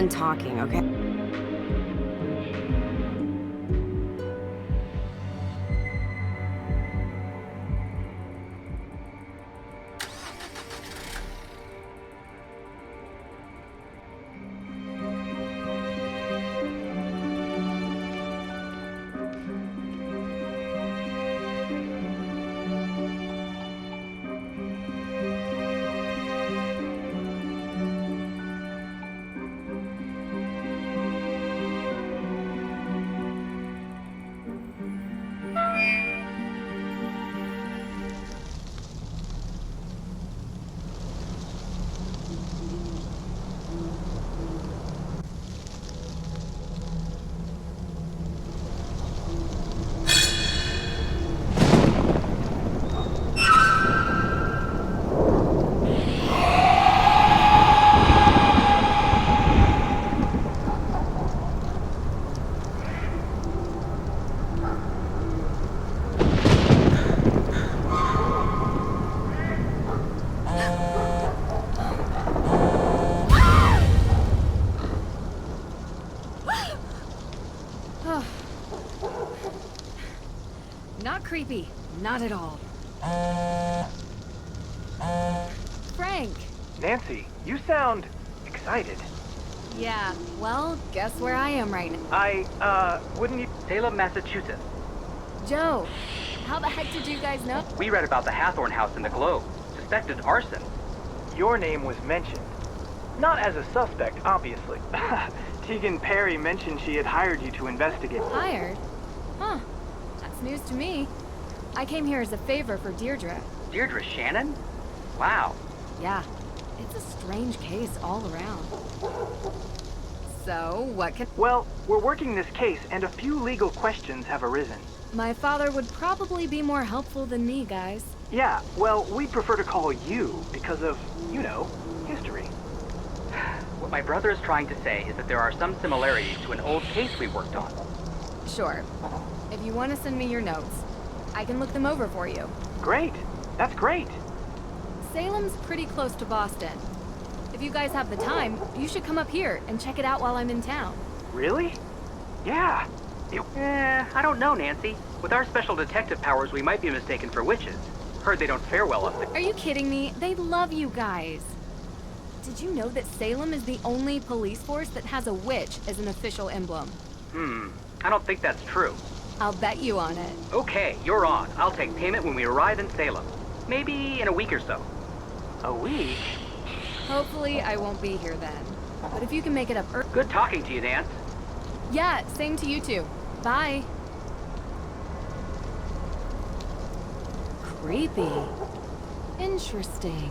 done talking, okay? Not creepy. Not at all. Frank! Nancy, you sound excited. Yeah, well, guess where I am right now. Wouldn't you... Salem, Massachusetts. Joe, how the heck did you guys know? We read about the Hathorn house in the Globe. Suspected arson. Your name was mentioned. Not as a suspect, obviously. Tegan Perry mentioned she had hired you to investigate. Hired? Huh. That's news to me. I came here as a favor for Deirdre. Deirdre Shannon? Wow. Yeah, it's a strange case all around. So, what can... Well, we're working this case, and a few legal questions have arisen. My father would probably be more helpful than me, guys. Yeah, well, we'd prefer to call you because of, you know, history. What my brother is trying to say is that there are some similarities to an old case we worked on. Sure. If you want to send me your notes, I can look them over for you. Great. That's great. Salem's pretty close to Boston. If you guys have the time, you should come up here and check it out while I'm in town. Really? Yeah. I don't know, Nancy. With our special detective powers, we might be mistaken for witches. Heard they don't fare well up there. Are you kidding me? They love you guys. Did you know that Salem is the only police force that has a witch as an official emblem? I don't think that's true. I'll bet you on it. Okay, you're on. I'll take payment when we arrive in Salem. Maybe in a week or so. A week? Hopefully I won't be here then. But if you can make it up Good talking to you, Nance. Yeah, same to you two. Bye. Creepy. Interesting.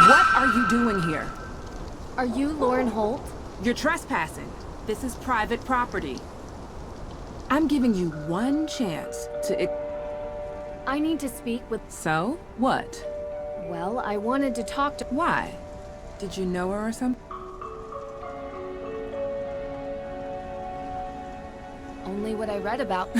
What are you doing here? Are you Lauren Holt? You're trespassing. This is private property. I'm giving you one chance to... I need to speak with... So? What? Well, I wanted to talk to... Why? Did you know her or something? Only what I read about.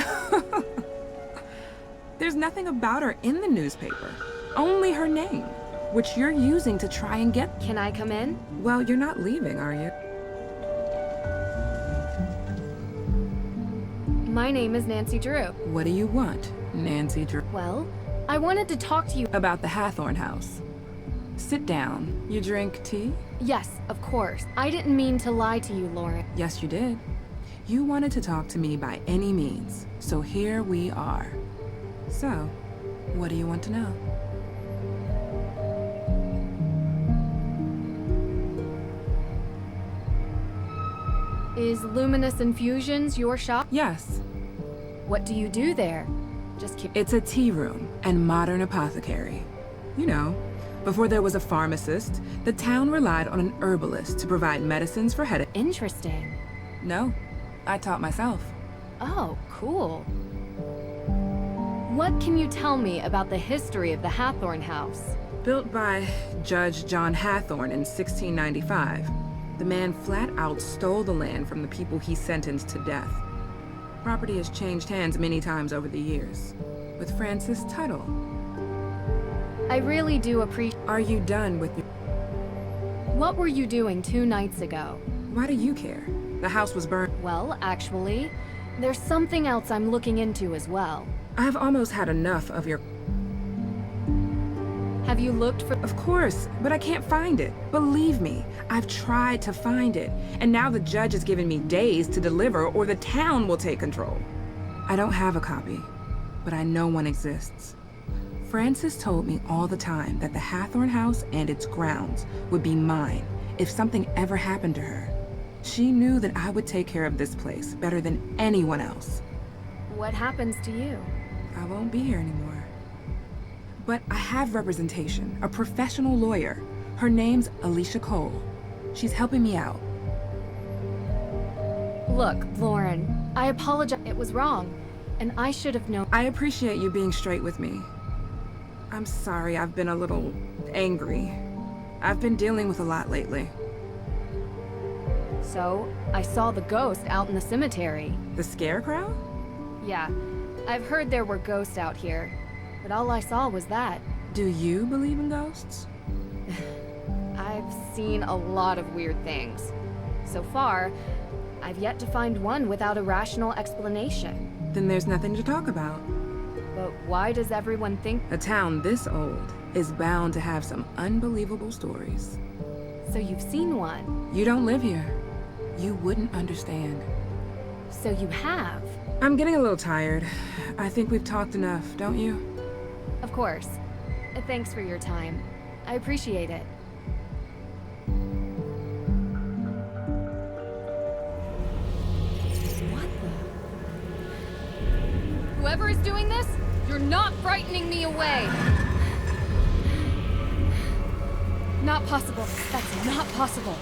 There's nothing about her in the newspaper. Only her name, which you're using to try and get... Can I come in? Well, you're not leaving, are you? My name is Nancy Drew. What do you want, Nancy Drew? Well, I wanted to talk to you. About the Hathorn house. Sit down. You drink tea? Yes, of course. I didn't mean to lie to you, Lauren. Yes, you did. You wanted to talk to me by any means, so here we are. So, what do you want to know? Is Luminous Infusions your shop? Yes, What do you do there? Just keep. it's a tea room and modern apothecary. You know, before there was a pharmacist, the town relied on an herbalist to provide medicines for headache. Interesting. No, I taught myself. Oh, cool. What can you tell me about the history of the Hathorn house? Built by Judge John Hathorn in 1695, the man flat out stole the land from the people he sentenced to death. Property has changed hands many times over the years, with Francis Tuttle. I really do appreciate. Are you done with your... What were you doing 2 nights ago? Why do you care? The house was burned. Well, actually, there's something else I'm looking into as well. I've almost had enough of your... Have you looked for. Of course, but I can't find it. Believe me, I've tried to find it, and now the judge has given me days to deliver or the town will take control. I don't have a copy, but I know one exists. Frances told me all the time that the Hathorn house and its grounds would be mine if something ever happened to her. She knew that I would take care of this place better than anyone else. What happens to you? I won't be here anymore. But I have representation, a professional lawyer. Her name's Alicia Cole. She's helping me out. Look, Lauren, I apologize. It was wrong, and I should have known. I appreciate you being straight with me. I'm sorry I've been a little angry. I've been dealing with a lot lately. So, I saw the ghost out in the cemetery. The scarecrow? Yeah, I've heard there were ghosts out here, but all I saw was that. Do you believe in ghosts? I've seen a lot of weird things. So far, I've yet to find one without a rational explanation. Then there's nothing to talk about. But why does everyone think? A town this old is bound to have some unbelievable stories. So you've seen one? You don't live here. You wouldn't understand. So you have? I'm getting a little tired. I think we've talked enough, don't you? Of course. Thanks for your time. I appreciate it. What the? Whoever is doing this, you're not frightening me away! Not possible. That's not possible.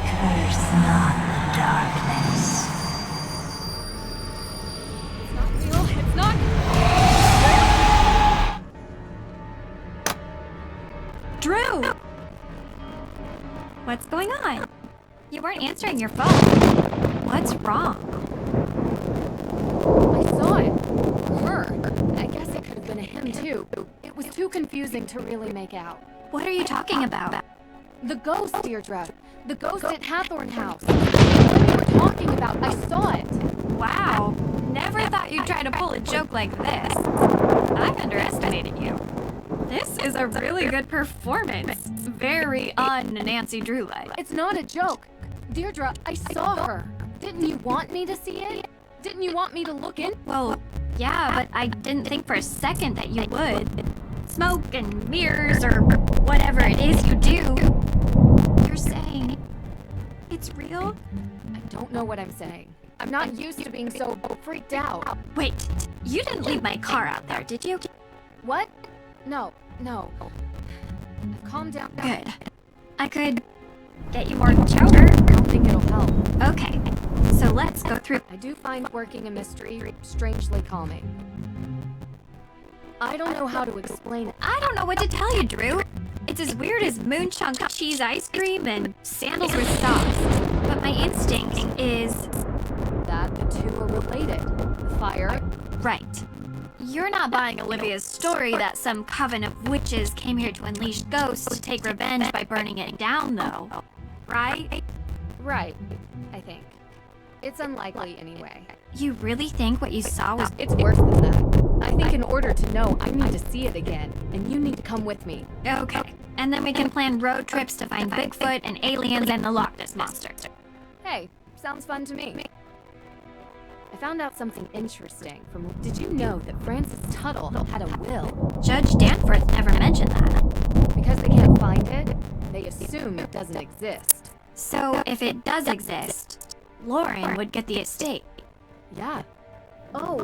Curse not the darkness. It's not real. It's not. Drew! What's going on? You weren't answering your phone. What's wrong? I saw it. Her. I guess it could have been a him too. It was too confusing to really make out. What are you talking about? The ghost, Deirdre. The ghost at Hathorn House. What you were talking about. I saw it. Wow. Never thought you'd try to pull a joke like this. I underestimated you. This is a really good performance. Very un-Nancy Drew-like. It's not a joke. Deirdre, I saw her. Didn't you want me to see it? Didn't you want me to look in? Well, yeah, but I didn't think for a second that you would. Smoke and mirrors or whatever it is you do. You're saying it's real? I don't know what I'm saying. I'm not used to being so freaked out. Wait, you didn't leave my car out there, did you? What? No. I've calmed down. Good. I could get you more chowder. I don't think it'll help. Okay, so let's go through. I do find working a mystery strangely calming. I don't know how to explain it. I don't know what to tell you, Drew. It's as weird as moon chunk cheese ice cream and sandals with socks. But my instinct is... that the two are related. Fire. Right. You're not buying Olivia's story that some coven of witches came here to unleash ghosts to take revenge by burning it down, though. Right? Right, I think. It's unlikely anyway. You really think what you saw was... It's worse than that. I think in order to know, I need to see it again, and you need to come with me. Okay. And then we can plan road trips to find Bigfoot and aliens and the Loch Ness Monster. Hey, sounds fun to me. I found out something interesting from... Did you know that Francis Tuttle had a will? Judge Danforth never mentioned that. Because they can't find it, they assume it doesn't exist. So if it does exist, Lauren would get the estate. Yeah. Oh,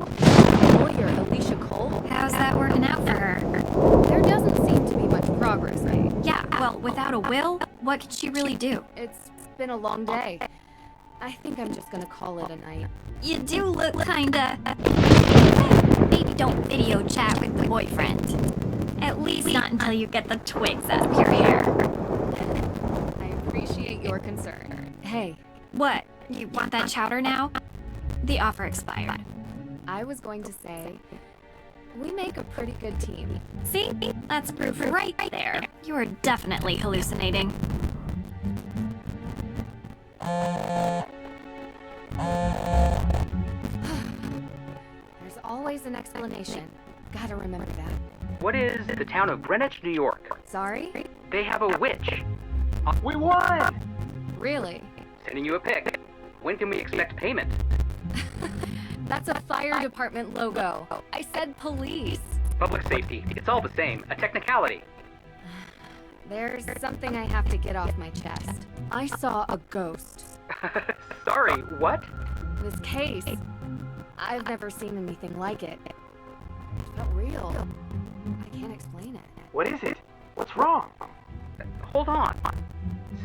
lawyer Alicia Cole? How's that working out for her? There doesn't seem to be much progress, right? Yeah, well, without a will, what could she really do? It's been a long day. I think I'm just gonna call it a night. You do look kinda... Maybe don't video chat with the boyfriend. At least not until you get the twigs out of your hair. I appreciate your concern. Hey, What? You want that chowder now? The offer expired. I was going to say, we make a pretty good team. See? That's proof right there. You are definitely hallucinating. There's always an explanation. Gotta remember that. What is the town of Greenwich, New York? Sorry? They have a witch. We won! Really? Sending you a pic. When can we expect payment? That's a fire department logo. I said police. Public safety. It's all the same. A technicality. There's something I have to get off my chest. I saw a ghost. Sorry, what? This case. I've never seen anything like it. It felt real. I can't explain it. What is it? What's wrong? Hold on.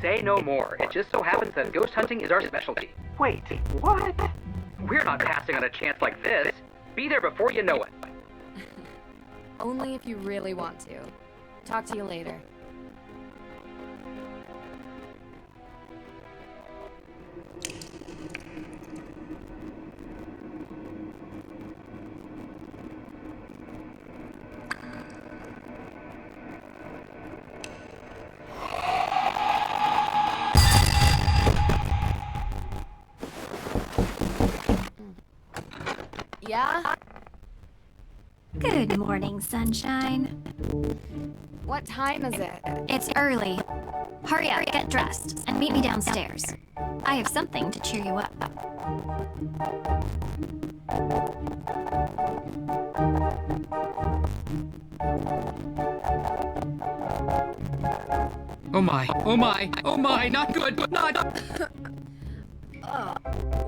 Say no more. It just so happens that ghost hunting is our specialty. Wait, what? We're not passing on a chance like this. Be there before you know it. Only if you really want to. Talk to you later. Yeah? Good morning, sunshine. What time is it? It's early. Hurry up, get dressed, and meet me downstairs. I have something to cheer you up. Oh my, oh my, oh my, not good, not...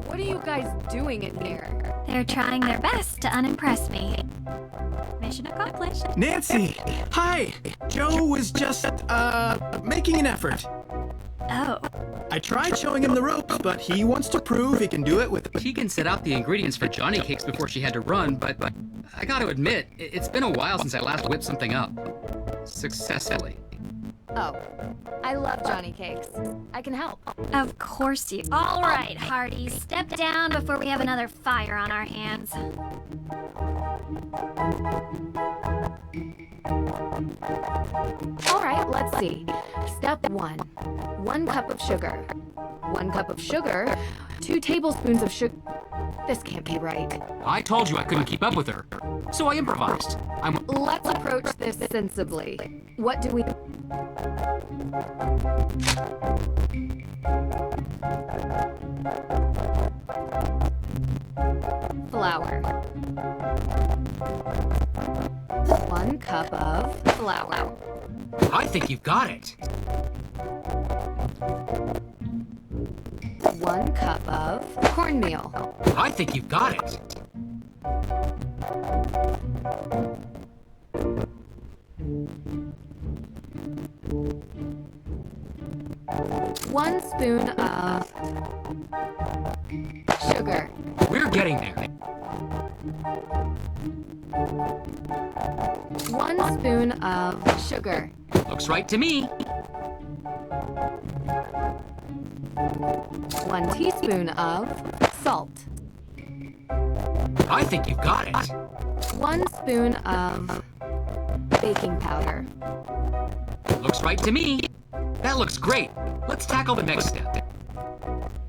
What are you guys doing in here? They're trying their best to unimpress me. Mission accomplished. Nancy! Hi! Joe was just, making an effort. Oh, I tried showing him the ropes, but he wants to prove he can do it with... Tegan set out the ingredients for Johnny cakes before she had to run, but I gotta admit, it's been a while since I last whipped something up. Successfully. Oh, I love Johnny Cakes. I can help. of course you. All right, Hardy, step down before we have another fire on our hands. All right, let's see. Step 1. 1 cup of sugar. 1 cup of sugar. 2 tablespoons of sugar. This can't be right. I told you I couldn't keep up with her, so I improvised. Let's approach this sensibly. What do we... Flour. 1 cup of flour. I think you've got it. 1 cup of cornmeal. I think you've got it. 1 spoon of sugar. We're getting there. 1 spoon of sugar. Looks right to me. 1 teaspoon of salt. I think you've got it. 1 spoon of baking powder. Looks right to me. That looks great. Let's tackle the next step.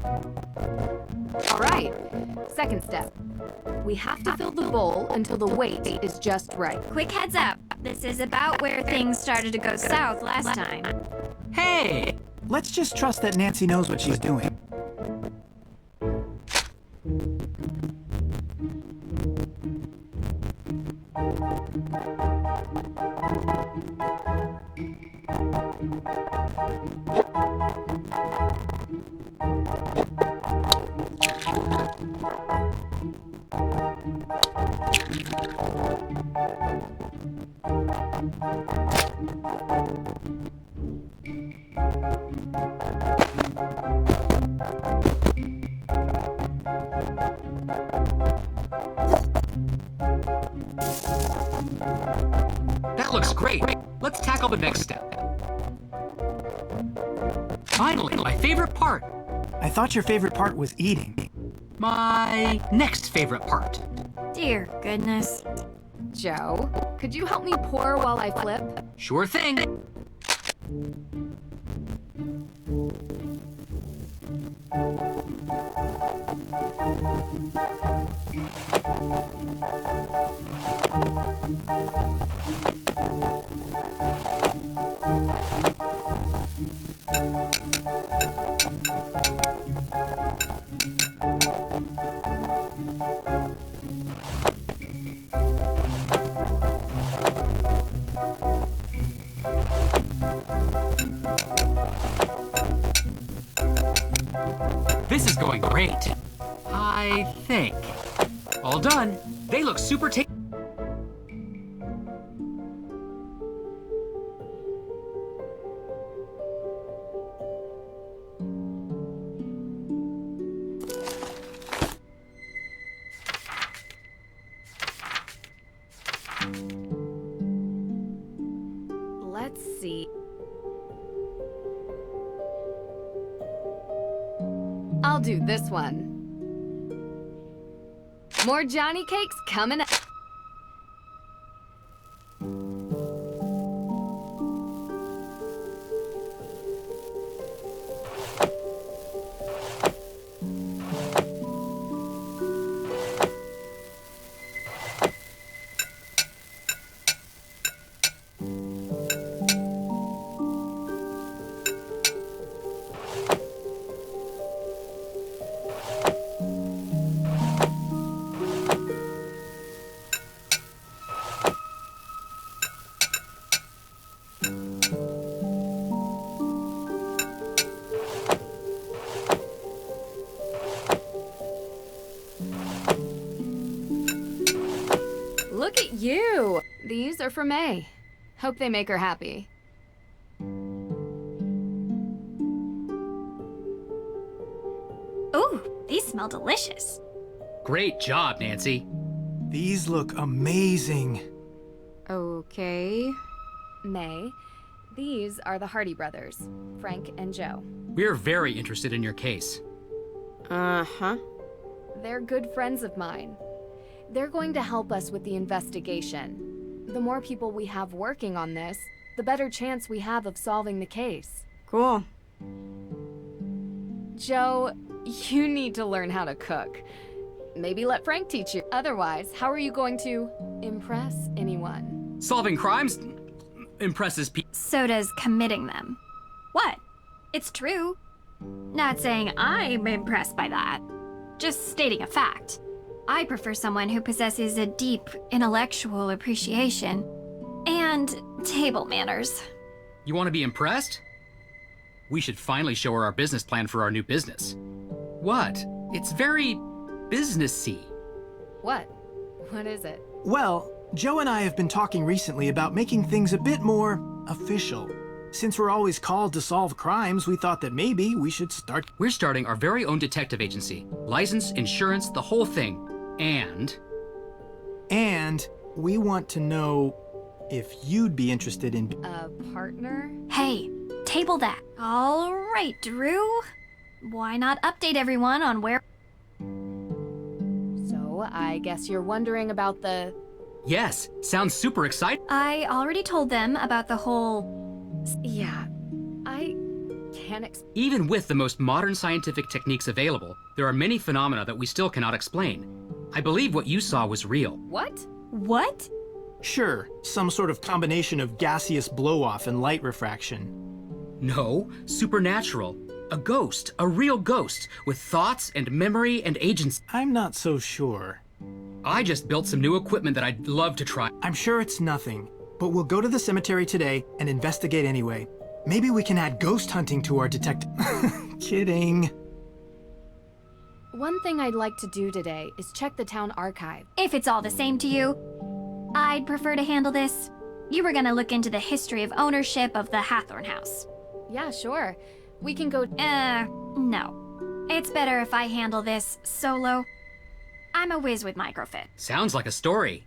All right. Second step. We have to fill the bowl until the weight is just right. Quick heads up. This is about where things started to go south last time. Hey! Let's just trust that Nancy knows what she's doing. That looks great. Let's tackle the next step. Finally, my favorite part. I thought your favorite part was eating. My next favorite part. Dear goodness. Joe, could you help me pour while I flip? Sure thing. This is going great. I think. All done. They look super tasty. Let's see. I'll do this one. More Johnny cakes coming up. Look at you! These are for May. Hope they make her happy. Ooh, these smell delicious. Great job, Nancy. These look amazing. Okay. May, these are the Hardy brothers, Frank and Joe. We're very interested in your case. Uh-huh. They're good friends of mine. They're going to help us with the investigation. The more people we have working on this, the better chance we have of solving the case. Cool. Joe, you need to learn how to cook. Maybe let Frank teach you. Otherwise, how are you going to impress anyone? Solving crimes impresses people. So does committing them. What? It's true. Not saying I'm impressed by that. Just stating a fact. I prefer someone who possesses a deep intellectual appreciation and table manners. You want to be impressed? We should finally show her our business plan for our new business. What? It's very businessy. What? What is it? Well, Joe and I have been talking recently about making things a bit more official. Since we're always called to solve crimes, we thought that maybe we should start. We're starting our very own detective agency. License, insurance, the whole thing. And we want to know if you'd be interested in. A partner? Hey, table that. All right, Drew. Why not update everyone on where... So, I guess you're wondering about the... yes, sounds super exciting. I already told them about the whole... Yeah, I can't explain. Even with the most modern scientific techniques available, there are many phenomena that we still cannot explain. I believe what you saw was real. What? What? Sure, some sort of combination of gaseous blow-off and light refraction. No, supernatural. A ghost, a real ghost, with thoughts and memory and agency. I'm not so sure. I just built some new equipment that I'd love to try. I'm sure it's nothing, but we'll go to the cemetery today and investigate anyway. Maybe we can add ghost hunting to our detective. Kidding. One thing I'd like to do today is check the town archive. If it's all the same to you, I'd prefer to handle this. You were gonna look into the history of ownership of the Hathorn House. Yeah, sure. We can go. No. It's better if I handle this solo. I'm a whiz with microfit, Sounds like a story.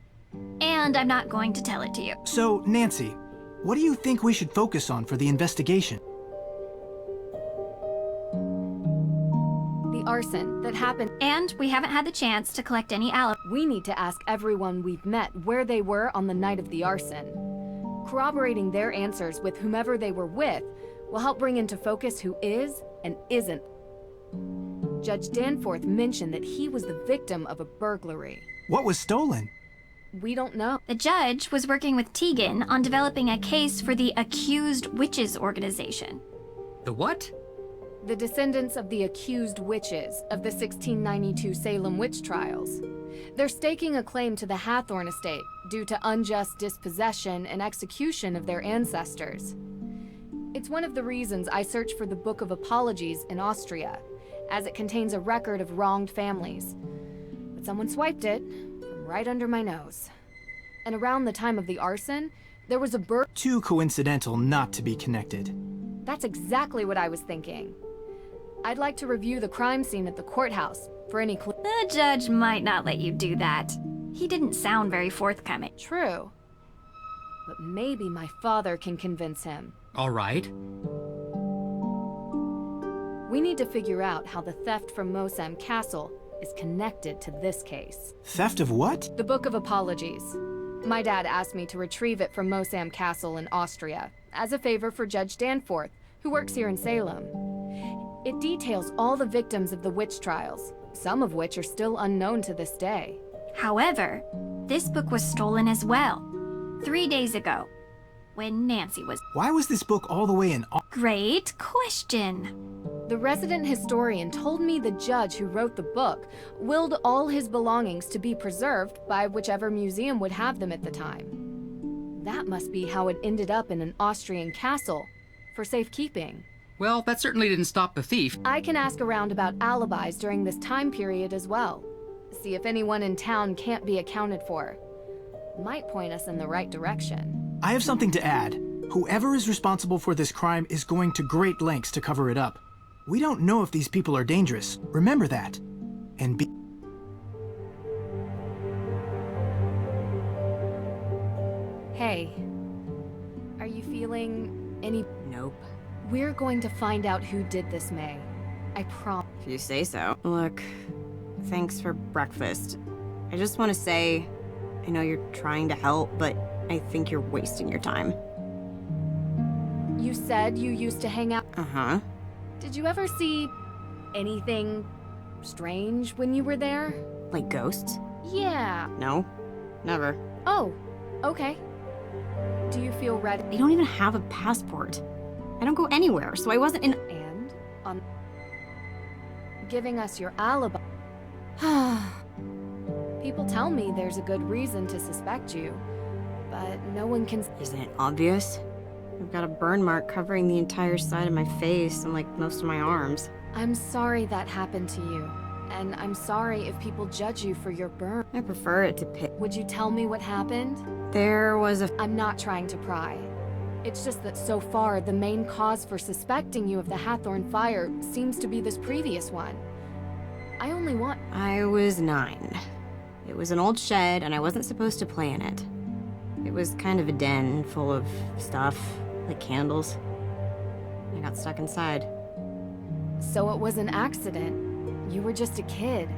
and I'm not going to tell it to you. So, Nancy, what do you think we should focus on for the investigation? The arson that happened. And we haven't had the chance to collect any alibi. We need to ask everyone we've met where they were on the night of the arson. Corroborating their answers with whomever they were with will help bring into focus who is and isn't. Judge Danforth mentioned that he was the victim of a burglary. What was stolen? We don't know. The judge was working with Tegan on developing a case for the Accused Witches organization. The what? The descendants of the accused witches of the 1692 Salem witch trials. They're staking a claim to the Hathorn estate due to unjust dispossession and execution of their ancestors. It's one of the reasons I searched for the Book of Apologies in Austria, as it contains a record of wronged families. But someone swiped it from right under my nose. And around the time of the arson, there was a Too coincidental not to be connected. That's exactly what I was thinking. I'd like to review the crime scene at the courthouse for any clues. The judge might not let you do that. He didn't sound very forthcoming. True. But maybe my father can convince him. All right. We need to figure out how the theft from Mosam Castle is connected to this case. Theft of what? The Book of Apologies. My dad asked me to retrieve it from Mosam Castle in Austria, as a favor for Judge Danforth, who works here in Salem. It details all the victims of the witch trials, some of which are still unknown to this day. However, this book was stolen as well, 3 days ago, when Nancy was... Why was this book all the way in... Great question. The resident historian told me the judge who wrote the book willed all his belongings to be preserved by whichever museum would have them at the time. That must be how it ended up in an Austrian castle, for safekeeping. Well, that certainly didn't stop the thief. I can ask around about alibis during this time period as well. See if anyone in town can't be accounted for. Might point us in the right direction. I have something to add. Whoever is responsible for this crime is going to great lengths to cover it up. We don't know if these people are dangerous. Remember that. And be... Hey, are you feeling any... Nope. We're going to find out who did this, May. I promise. If you say so. Look, thanks for breakfast. I just want to say, I know you're trying to help, but I think you're wasting your time. You said you used to hang out. Uh-huh. Did you ever see anything strange when you were there? Like ghosts? Yeah. No, never. Oh, okay. Do you feel ready? I don't even have a passport. I don't go anywhere, so I wasn't in... And on giving us your alibi. People tell me there's a good reason to suspect you, but no one can... Isn't it obvious? I've got a burn mark covering the entire side of my face and like most of my arms. I'm sorry that happened to you, and I'm sorry if people judge you for your burn. I prefer it to pit. Would you tell me what happened? There was a... I'm not trying to pry. It's just that so far, the main cause for suspecting you of the Hathorn fire seems to be this previous one. I only want... I was 9. It was an old shed, and I wasn't supposed to play in it. It was kind of a den full of stuff, like candles. I got stuck inside. So it was an accident. You were just a kid.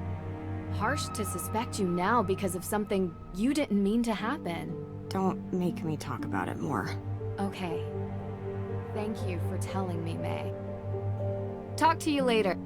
Harsh to suspect you now because of something you didn't mean to happen. Don't make me talk about it more. Okay. Thank you for telling me, May. Talk to you later.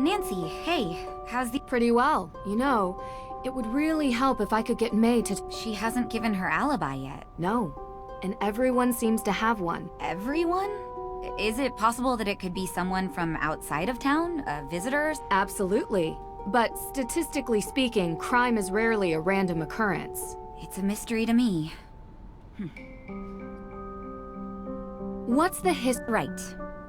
Nancy, hey, how's the... Pretty well. You know, it would really help if I could get May to... She hasn't given her alibi yet. No. And everyone seems to have one. Everyone? Is it possible that it could be someone from outside of town? Visitors? Absolutely. But statistically speaking, crime is rarely a random occurrence. It's a mystery to me. What's the Right.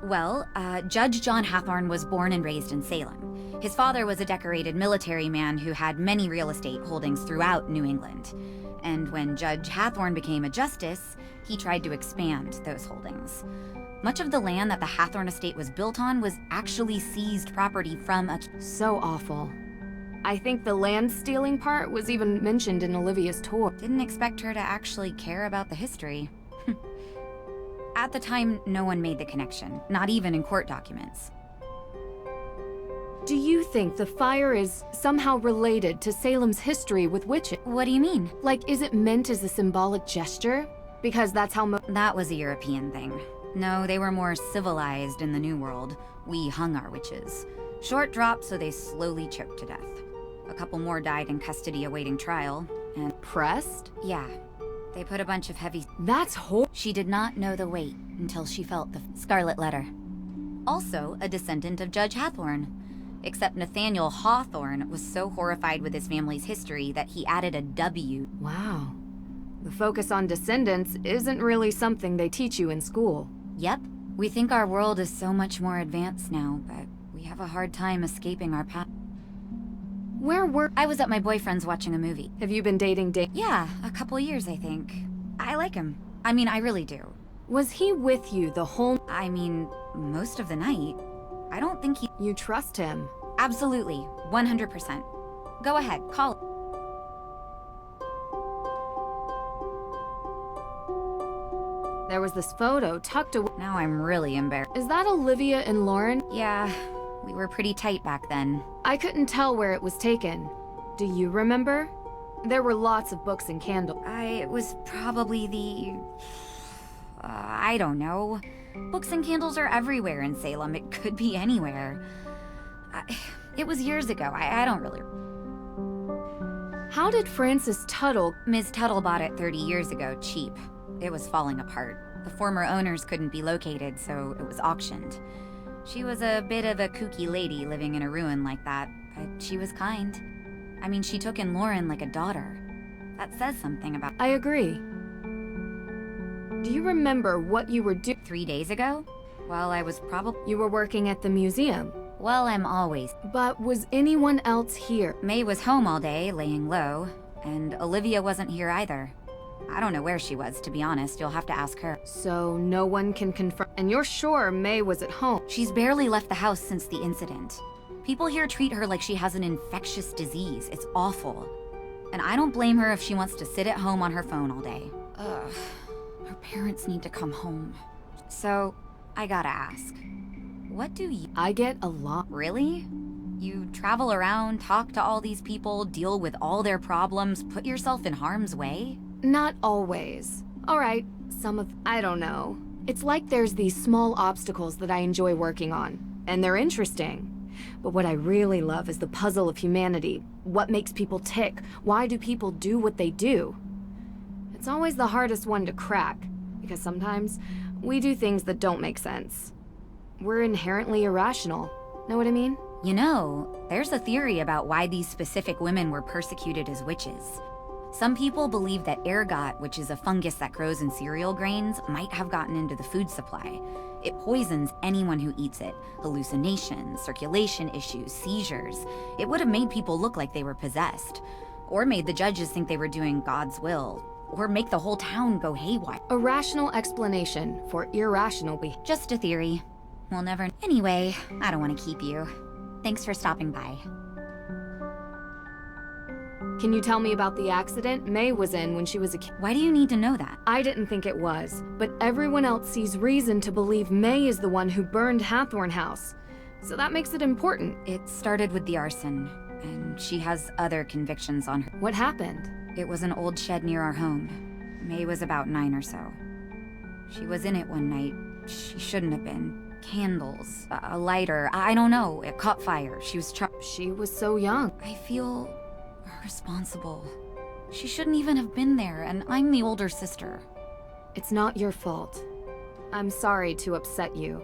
Well, Judge John Hathorne was born and raised in Salem. His father was a decorated military man who had many real estate holdings throughout New England. And when Judge Hathorne became a justice, he tried to expand those holdings. Much of the land that the Hathorne estate was built on was actually seized property from a... So awful. I think the land stealing part was even mentioned in Olivia's tour. Didn't expect her to actually care about the history. At the time, no one made the connection, not even in court documents. Do you think the fire is somehow related to Salem's history with witches? What do you mean? Like, is it meant as a symbolic gesture? Because that's how That was a European thing. No, they were more civilized in the New World. We hung our witches. Short drop, so they slowly choked to death. A couple more died in custody awaiting trial, and... Pressed? Yeah. They put a bunch of heavy... That's She did not know the weight until she felt the scarlet letter. Also a descendant of Judge Hathorne. Except Nathaniel Hawthorne was so horrified with his family's history that he added a W. Wow. The focus on descendants isn't really something they teach you in school. Yep. We think our world is so much more advanced now, but we have a hard time escaping our past. Where were... I was at my boyfriend's watching a movie. Have you been dating Yeah, a couple years, I think. I like him. I mean, I really do. Was he with you the whole... I mean, most of the night. I don't think he... You trust him? Absolutely. 100%. Go ahead, call. There was this photo tucked away... Now I'm really embarrassed. Is that Olivia and Lauren? Yeah, we were pretty tight back then. I couldn't tell where it was taken. Do you remember? There were lots of books and candles. It was probably the... I don't know. Books and candles are everywhere in Salem. It could be anywhere. It was years ago. I don't really... How did Frances Tuttle... Ms. Tuttle bought it 30 years ago, cheap. It was falling apart. The former owners couldn't be located, so it was auctioned. She was a bit of a kooky lady living in a ruin like that, but she was kind. I mean, she took in Lauren like a daughter. That says something about... I agree. Do you remember what you were doing 3 days ago? Well, I was probably... You were working at the museum. Well, I'm always... But was anyone else here? May was home all day, laying low, and Olivia wasn't here either. I don't know where she was, to be honest. You'll have to ask her. So no one can confirm... And you're sure May was at home? She's barely left the house since the incident. People here treat her like she has an infectious disease. It's awful. And I don't blame her if she wants to sit at home on her phone all day. Ugh. Her parents need to come home. So, I gotta ask. What do you... I get a lot. Really? You travel around, talk to all these people, deal with all their problems, put yourself in harm's way? Not always. Alright, some of... I don't know. It's like there's these small obstacles that I enjoy working on. And they're interesting. But what I really love is the puzzle of humanity. What makes people tick? Why do people do what they do? It's always the hardest one to crack. Because sometimes, we do things that don't make sense. We're inherently irrational. Know what I mean? You know, there's a theory about why these specific women were persecuted as witches. Some people believe that ergot, which is a fungus that grows in cereal grains, might have gotten into the food supply. It poisons anyone who eats it. Hallucinations, circulation issues, seizures. It would have made people look like they were possessed. Or made the judges think they were doing God's will. Or make the whole town go haywire. A rational explanation for irrational behavior. Just a theory. We'll never... Anyway, I don't want to keep you. Thanks for stopping by. Can you tell me about the accident May was in when she was a kid? Why do you need to know that? I didn't think it was, but everyone else sees reason to believe May is the one who burned Hathorn House. So that makes it important. It started with the arson, and she has other convictions on her. What happened? It was an old shed near our home. May was about 9 or so. She was in it one night. She shouldn't have been. Candles, a lighter, I don't know. It caught fire. She was She was so young. I feel responsible. She shouldn't even have been there, and I'm the older sister. It's not your fault. I'm sorry to upset you.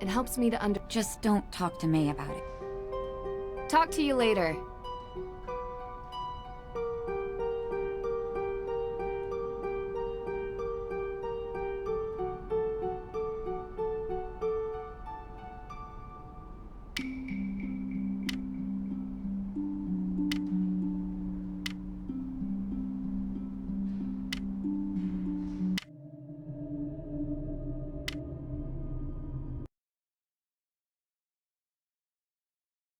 It helps me to Just don't talk to May about it. Talk to you later.